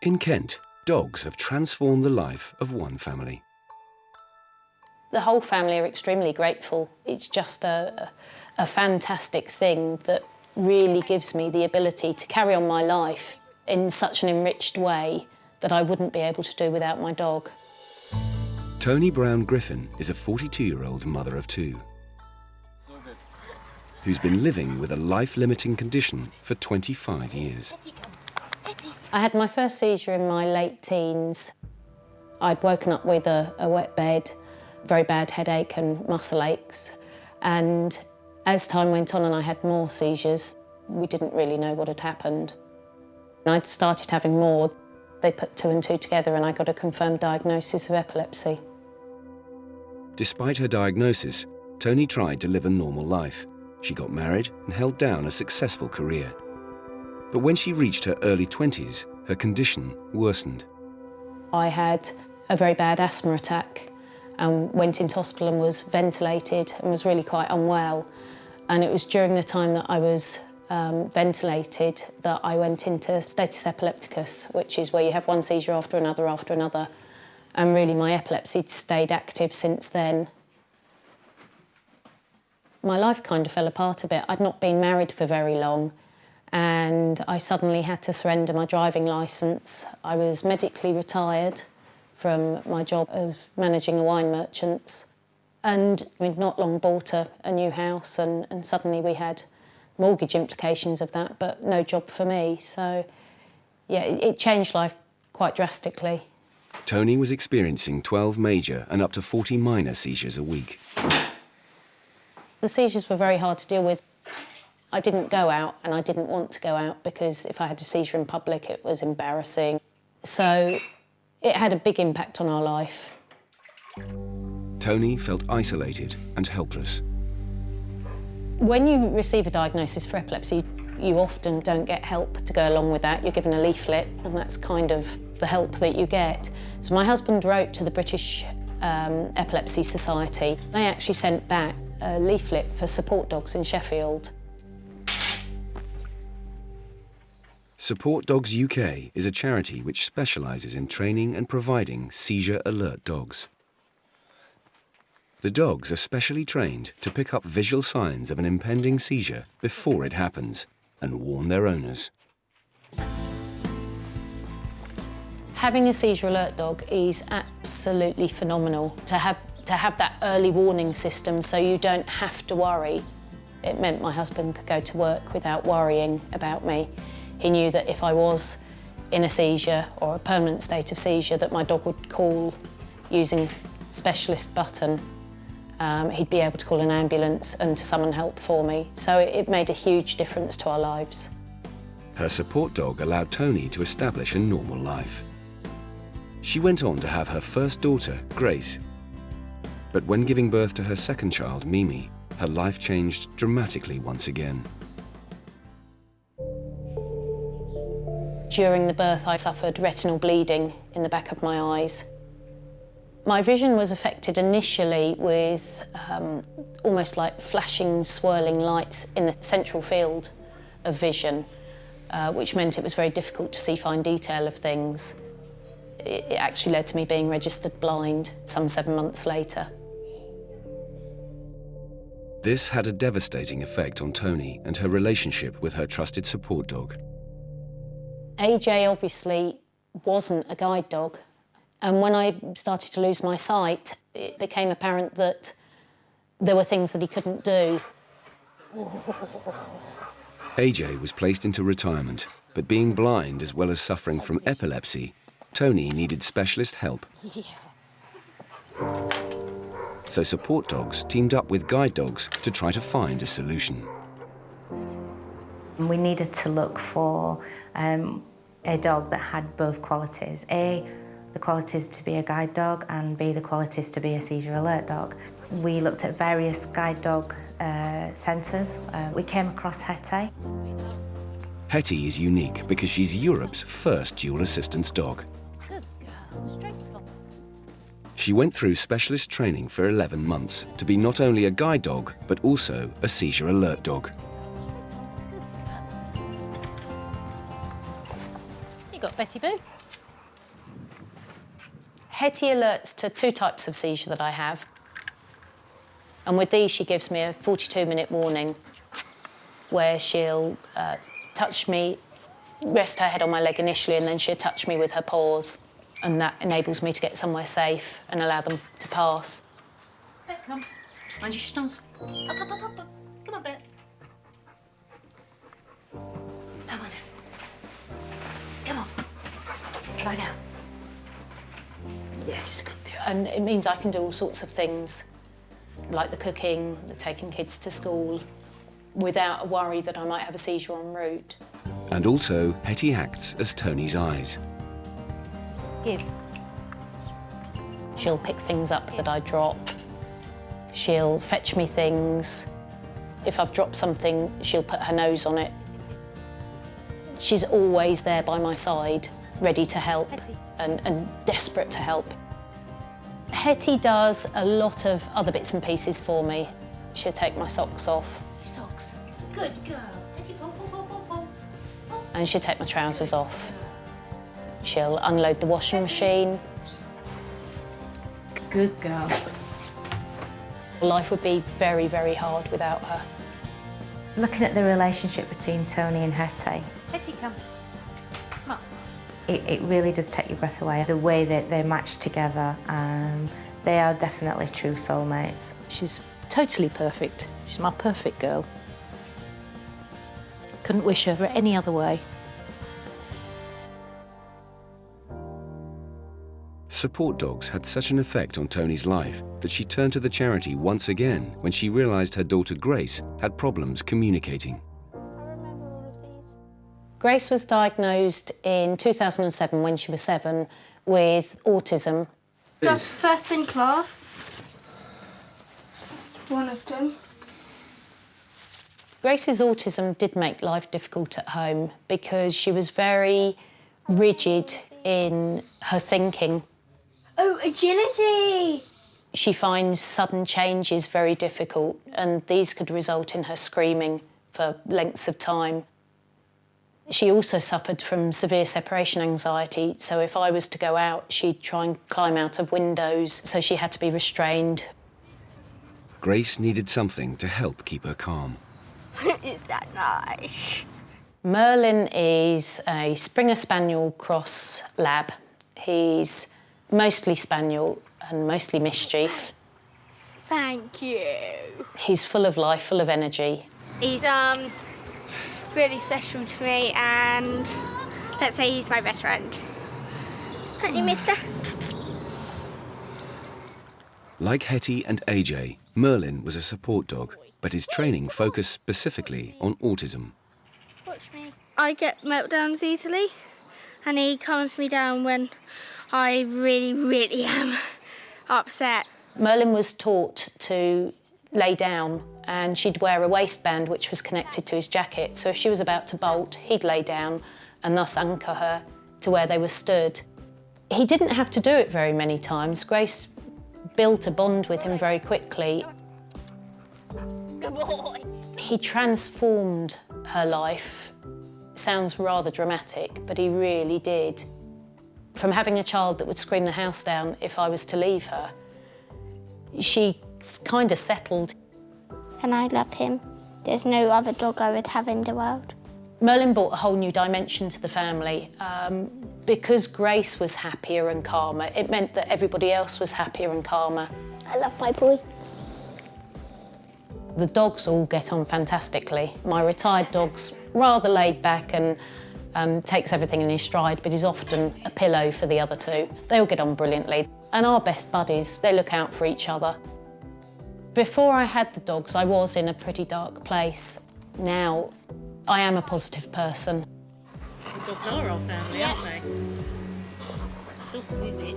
In Kent, dogs have transformed the life of one family. The whole family are extremely grateful. It's just a fantastic thing that really gives me the ability to carry on my life in such an enriched way that I wouldn't be able to do without my dog. Toni Brown Griffin is a 42-year-old mother of two who's been living with a life-limiting condition for 25 years. I had my first seizure in my late teens. I'd woken up with a wet bed, very bad headache and muscle aches, and as time went on and I had more seizures, we didn't really know what had happened. I'd started having more. They put 2 and 2 together and I got a confirmed diagnosis of epilepsy. Despite her diagnosis, Toni tried to live a normal life. She got married and held down a successful career. But when she reached her early 20s, her condition worsened. I had a very bad asthma attack and went into hospital and was ventilated and was really quite unwell. And it was during the time that I was ventilated that I went into status epilepticus, which is where you have one seizure after another. And really my epilepsy stayed active since then. My life kind of fell apart a bit. I'd not been married for very long and I suddenly had to surrender my driving licence. I was medically retired from my job of managing a wine merchant's, and we'd not long bought a new house and suddenly we had mortgage implications of that, but no job for me. So, yeah, it changed life quite drastically. Toni was experiencing 12 major and up to 40 minor seizures a week. The seizures were very hard to deal with. I didn't go out and I didn't want to go out because if I had a seizure in public, it was embarrassing. So it had a big impact on our life. Toni felt isolated and helpless. When you receive a diagnosis for epilepsy, you often don't get help to go along with that. You're given a leaflet and that's kind of the help that you get. So my husband wrote to the British Epilepsy Society. They actually sent back a leaflet for support dogs in Sheffield. Support Dogs UK is a charity which specialises in training and providing seizure alert dogs. The dogs are specially trained to pick up visual signs of an impending seizure before it happens and warn their owners. Having a seizure alert dog is absolutely phenomenal. To have that early warning system so you don't have to worry. It meant my husband could go to work without worrying about me. He knew that if I was in a seizure or a permanent state of seizure that my dog would call using a specialist button. He'd be able to call an ambulance and to summon help for me. So it made a huge difference to our lives. Her support dog allowed Toni to establish a normal life. She went on to have her first daughter, Grace. But when giving birth to her second child, Mimi, her life changed dramatically once again. During the birth, I suffered retinal bleeding in the back of my eyes. My vision was affected initially with almost like flashing, swirling lights in the central field of vision, which meant it was very difficult to see fine detail of things. It actually led to me being registered blind some 7 months later. This had a devastating effect on Toni and her relationship with her trusted support dog. AJ obviously wasn't a guide dog, and when I started to lose my sight, it became apparent that there were things that he couldn't do. AJ was placed into retirement, but being blind as well as suffering from epilepsy, Toni needed specialist help. So support dogs teamed up with guide dogs to try to find a solution. We needed to look for a dog that had both qualities. A, the qualities to be a guide dog, and B, the qualities to be a seizure alert dog. We looked at various guide dog centres. We came across Hetty. Hetty is unique because she's Europe's first dual assistance dog. She went through specialist training for 11 months to be not only a guide dog, but also a seizure alert dog. You got Betty Boo. Hetty alerts to 2 types of seizure that I have. And with these, she gives me a 42-minute warning where she'll touch me, rest her head on my leg initially, and then she'll touch me with her paws. And that enables me to get somewhere safe and allow them to pass. Bet, come. Mind your schnoz. Up. Come on, Bet. Come on now. Come on. Lie down. Yeah, it's good. And it means I can do all sorts of things, like the cooking, the taking kids to school, without a worry that I might have a seizure en route. And also, Hetty acts as Tony's eyes. Give. She'll pick things up that I drop. She'll fetch me things. If I've dropped something, she'll put her nose on it. She's always there by my side, ready to help and desperate to help. Hetty does a lot of other bits and pieces for me. She'll take my socks off. Socks. Good girl. Hetty, pull. And she'll take my trousers off. She'll unload the washing machine. Good girl. Life would be very, very hard without her. Looking at the relationship between Tony and Hetty, Hetty, come. Come on. it really does take your breath away. The way that they match together, they are definitely true soulmates. She's totally perfect. She's my perfect girl. Couldn't wish her any other way. Support dogs had such an effect on Tony's life that she turned to the charity once again when she realised her daughter Grace had problems communicating. Grace was diagnosed in 2007 when she was 7 with autism. Just first in class. Just one of them. Grace's autism did make life difficult at home because she was very rigid in her thinking. Oh, agility! She finds sudden changes very difficult, and these could result in her screaming for lengths of time. She also suffered from severe separation anxiety, so if I was to go out, she'd try and climb out of windows, so she had to be restrained. Grace needed something to help keep her calm. Is that nice? Merlin is a Springer Spaniel cross lab. He's mostly spaniel and mostly mischief. Thank you. He's full of life, full of energy. He's really special to me, and let's say he's my best friend. Aren't you, mister? Like Hetty and AJ, Merlin was a support dog, but his training focused specifically on autism. Watch me. I get meltdowns easily, and he calms me down when I really am upset. Merlin was taught to lay down, and she'd wear a waistband which was connected to his jacket, so if she was about to bolt, he'd lay down and thus anchor her to where they were stood. He didn't have to do it very many times. Grace built a bond with him very quickly. Good boy. He transformed her life. Sounds rather dramatic, but he really did. From having a child that would scream the house down if I was to leave her, she kind of settled. And I love him. There's no other dog I would have in the world. Merlin brought a whole new dimension to the family. Because Grace was happier and calmer, it meant that everybody else was happier and calmer. I love my boy. The dogs all get on fantastically. My retired dog's rather laid back and takes everything in his stride, but he's often a pillow for the other 2. They all get on brilliantly. And our best buddies, they look out for each other. Before I had the dogs, I was in a pretty dark place. Now, I am a positive person. The dogs are our family, aren't they? Dogs is it.